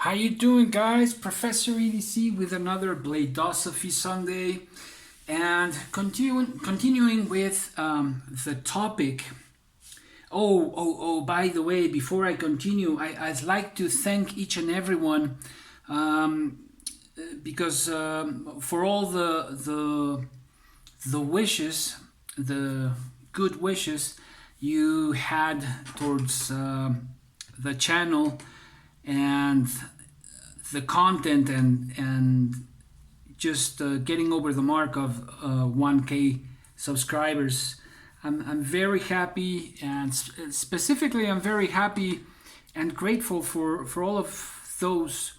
How you doing, guys? Professor EDC with another BLADE-OSOPHY Sunday, and continuing with the topic. By the way, before I continue, I'd like to thank each and everyone, because for all the wishes, the good wishes you had towards the channel and the content, and just getting over the mark of 1K subscribers. I'm very happy, and specifically I'm very happy and grateful for all of those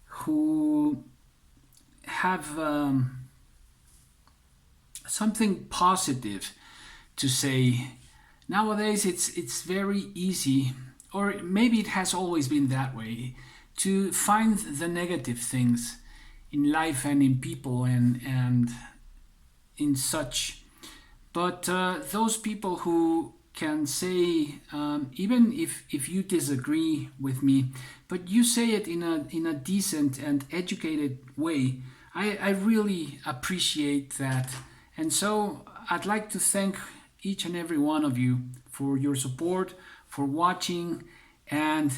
who have something positive to say. Nowadays it's very easy, or maybe it has always been that way, to find the negative things in life and in people and in such. But those people who can say, even if you disagree with me, but you say it in a decent and educated way, I really appreciate that. And so I'd like to thank each and every one of you for your support, for watching, and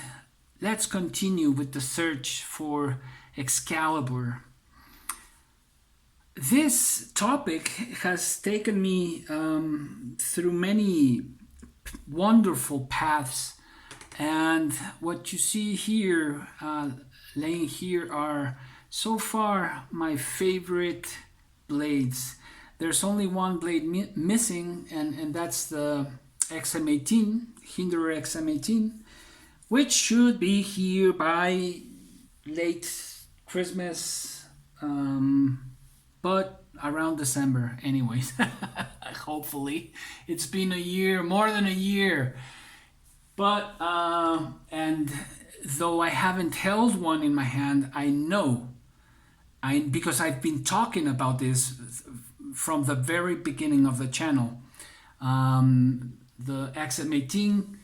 let's continue with the search for Excalibur. This topic has taken me through many wonderful paths, and what you see here, laying here, are so far my favorite blades. There's only one blade missing, and that's the XM18, Hinderer XM18, which should be here by late Christmas, but around December anyways. Hopefully. It's been a year, more than a year. But and though I haven't held one in my hand, I know, because I've been talking about this from the very beginning of the channel. The XM18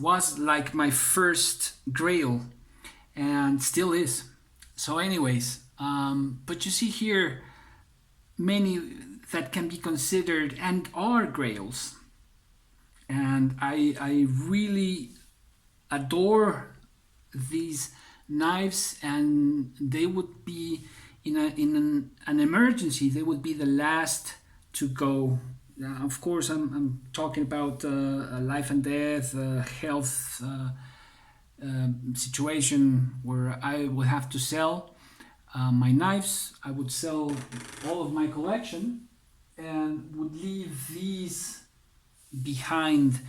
was like my first grail, and still is. So anyways, but you see here many that can be considered and are grails, and I really adore these knives, and they would be in an emergency, they would be the last to go. Of course, I'm talking about a life and death, health situation where I would have to sell my knives. I would sell all of my collection and would leave these behind,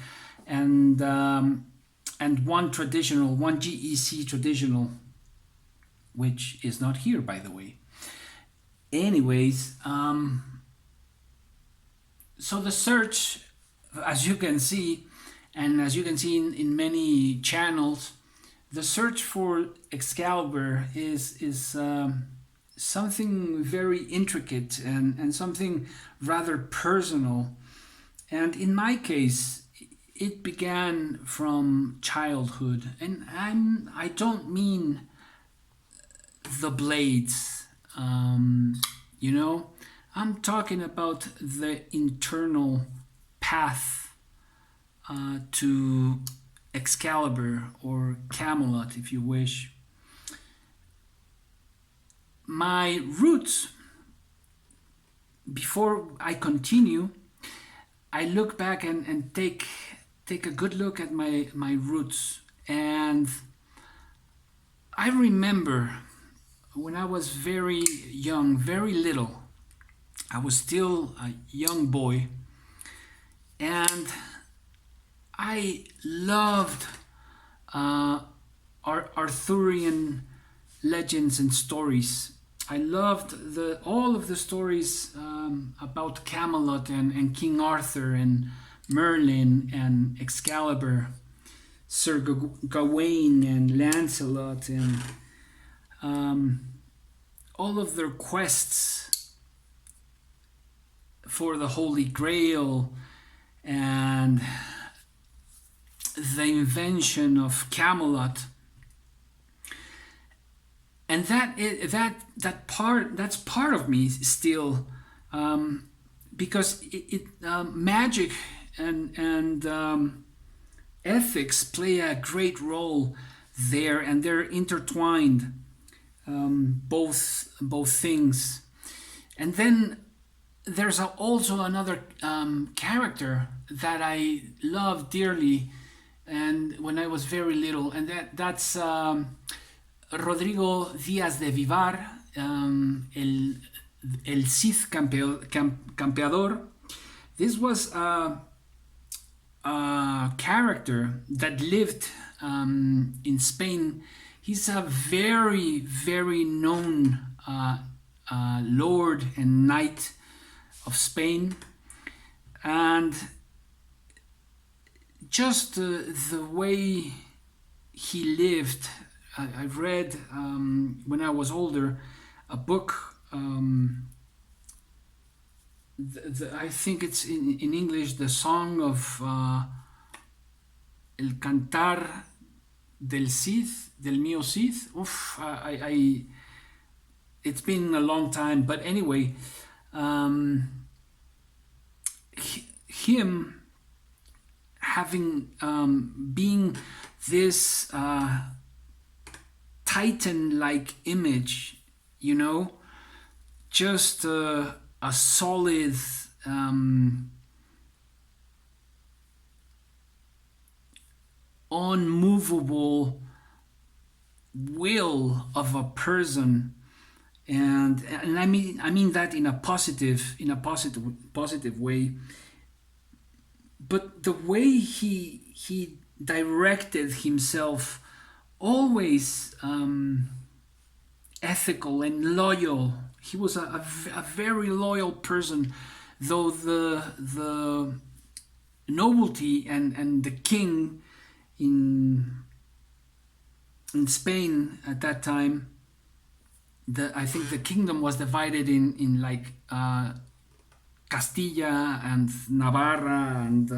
and one GEC traditional, which is not here, by the way. Anyways, so the search, as you can see, and as you can see in many channels, the search for Excalibur is something very intricate and something rather personal. And in my case, it began from childhood, and I don't mean the blades, I'm talking about the internal path to Excalibur, or Camelot if you wish. My roots, before I continue, I look back and take a good look at my roots. And I remember when I was very young, very little, I was still a young boy, and I loved Arthurian legends and stories. I loved all of the stories about Camelot and King Arthur and Merlin and Excalibur, Sir Gawain and Lancelot, and all of their quests for the Holy Grail, and the invention of Camelot. and that's part of me still, because magic and ethics play a great role there, and they're intertwined, both things. And then there's also another character that I love dearly, and when I was very little, and that's Rodrigo Díaz de Vivar, el Cid Campeador. This was a character that lived in Spain. He's a very, very known lord and knight of Spain, and just the way he lived. I've read, when I was older, a book. I think it's in English, the song of El Cantar del Cid, del Mío Cid. Oof, it's been a long time, but anyway, him having being this Titan-like image, just a solid, unmovable will of a person, and I mean that in a positive way. But the way he directed himself, always ethical and loyal. He was a very loyal person, though the nobility and the king in Spain at that time, I think the kingdom was divided in like Castilla and Navarra and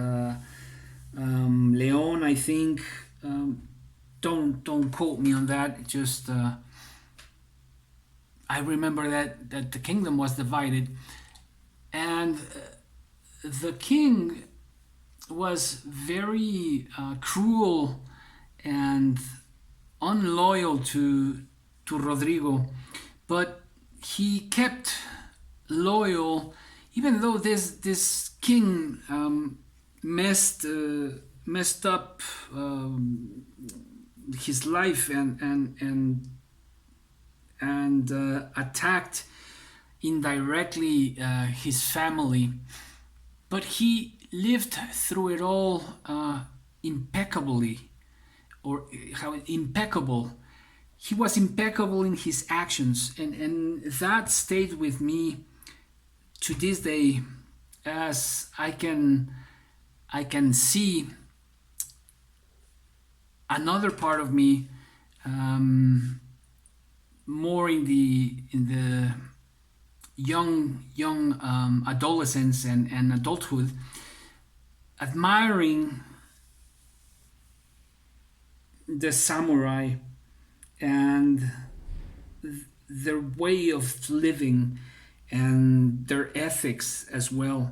Leon, I think. Don't quote me on that. Just I remember that the kingdom was divided, and the king was very cruel and unloyal to Rodrigo, but he kept loyal, even though this king messed up his life and attacked indirectly his family, but he lived through it all impeccably, or how impeccable. He was impeccable in his actions, and that stayed with me to this day, as I can see another part of me, more in the young adolescence and adulthood, admiring the samurai and their way of living and their ethics as well.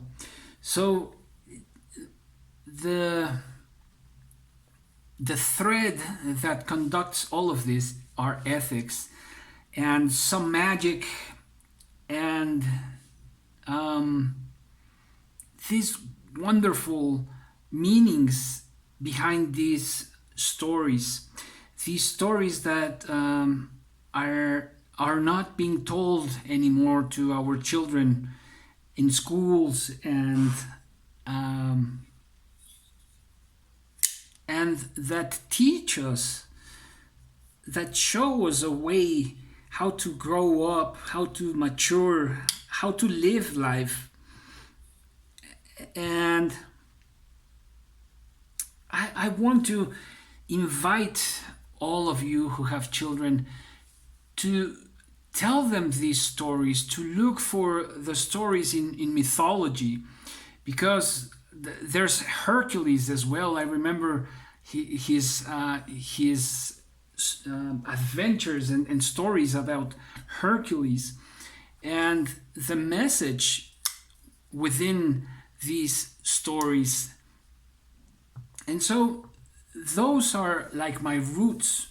So the thread that conducts all of this are ethics and some magic, and these wonderful meanings behind these stories that are not being told anymore to our children in schools, and that teach us, that show us a way how to grow up, how to mature, how to live life. And I want to invite all of you who have children to tell them these stories, to look for the stories in mythology, because there's Hercules as well. I remember his adventures and stories about Hercules, and the message within these stories. And so those are like my roots.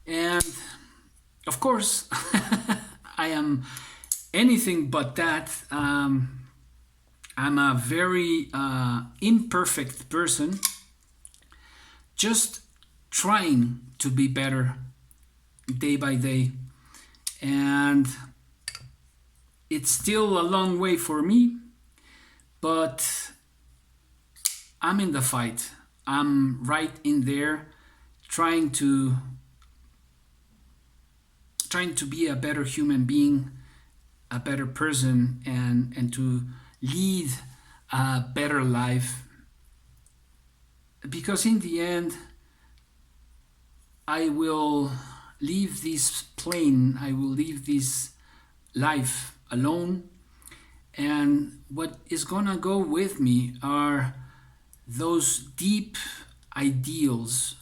And of course, I am anything but that. I'm a very imperfect person, just trying to be better day by day. And it's still a long way for me, but I'm in the fight. I'm right in there, trying to be a better human being, a better person, and to lead a better life. Because in the end, I will leave this plane, I will leave this life alone, and what is gonna go with me are those deep ideals,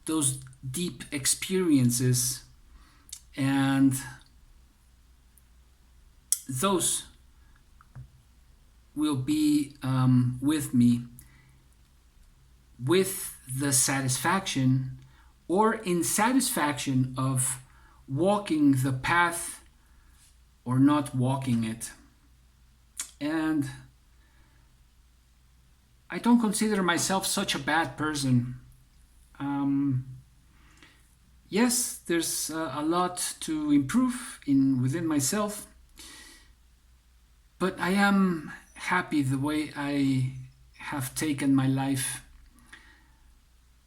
those deep experiences, and those will be with me, with the satisfaction or insatisfaction of walking the path or not walking it. And I don't consider myself such a bad person. Yes, there's a lot to improve within myself, but I am happy the way I have taken my life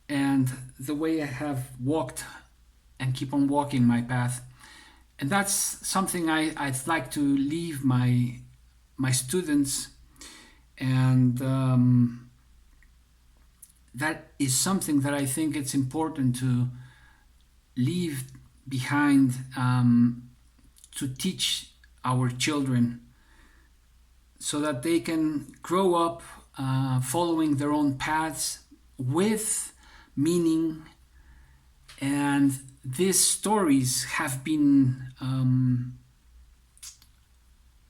and the way I have walked and keep on walking my path. And that's something I'd like to leave my students, and that is something that I think it's important to leave behind, to teach our children so that they can grow up following their own paths with meaning. And these stories have been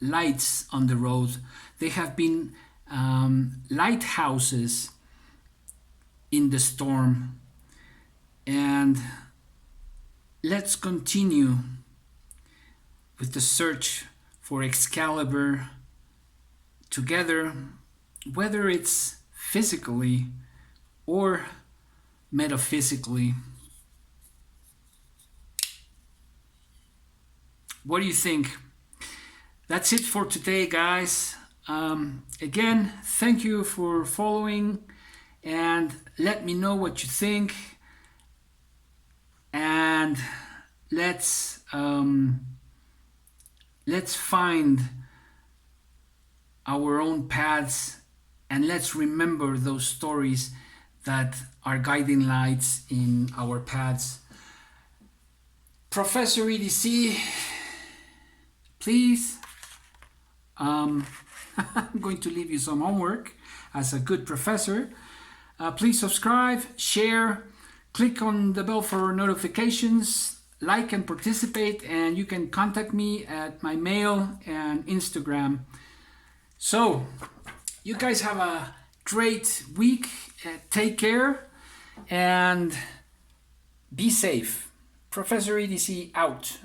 lights on the road. They have been lighthouses in the storm. And let's continue with the search for Excalibur together, whether it's physically or metaphysically. What do you think? That's it for today, guys. Again, thank you for following, and let me know what you think. And let's find our own paths, and let's remember those stories that are guiding lights in our paths. Professor EDC, please, I'm going to leave you some homework as a good professor. Please subscribe, share, click on the bell for notifications, like and participate, and you can contact me at my mail and Instagram. So, you guys have a great week. Take care and be safe. Professor EDC out.